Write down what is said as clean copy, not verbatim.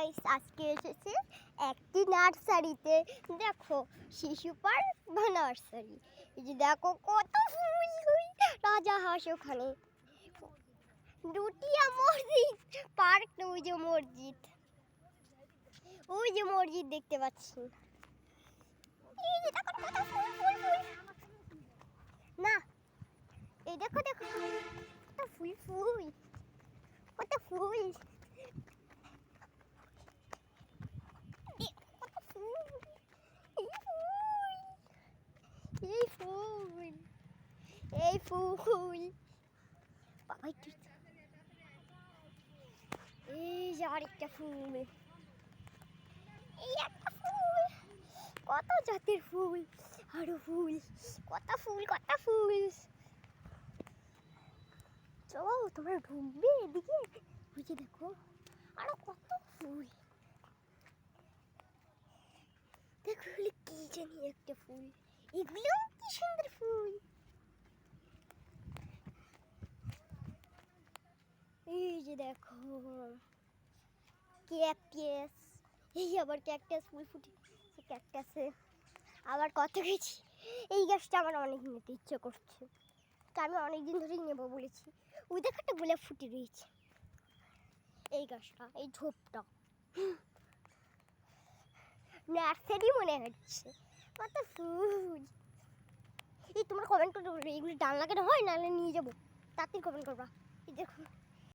Guys, আজকে এসেছে একটি নার্সারিতে। দেখো, শিশু পার্ক বা নার্সারি। এই যে দেখো কত ফুল, রাজা হাঁস ওখানে, দুটিয়া মসজিদ, পার্ক না, ওই যে মসজিদ, ওই যে মসজিদ দেখতে পাচ্ছি। এই যে দেখো কত ফুল ফুল ফুল, না এই দেখো দেখো কত ফুল ফুল, কত ফুল, এই ফুল, এই ফুল, বাবা একটু, এই যে আরেকটা ফুল, এই একটা ফুল, কত জাতের ফুল, আরো ফুল, কত ফুল কত ফুল। চলো তোমরা ঢুকবে এদিকে, বুঝে দেখো আরো কত ফুল। দেখো কি জানি একটা ফুল, এগুলো কি সুন্দর ফুল। এই যে দেখো ক্যাকটাস, এই আবার ক্যাকটাস ফুল ফুটে, ক্যাকটাসে আবার কত গেছি। এই গাছটা আমার অনেক নিতে ইচ্ছে করছে, তা আমি অনেকদিন ধরেই নেবো বলেছি। ওই দেখো একটা গোলাপ ফুটে রয়েছে, এই গাছটা, এই ঝোপটা নার্সারি মনে হচ্ছে, কত ফুল। এই তোমরা কমেন্ট করে বলবে এগুলো ডাল লাগানো হয়, নাহলে নিয়ে যাবো, তাড়াতাড়ি কমেন্ট করবা। এই দেখো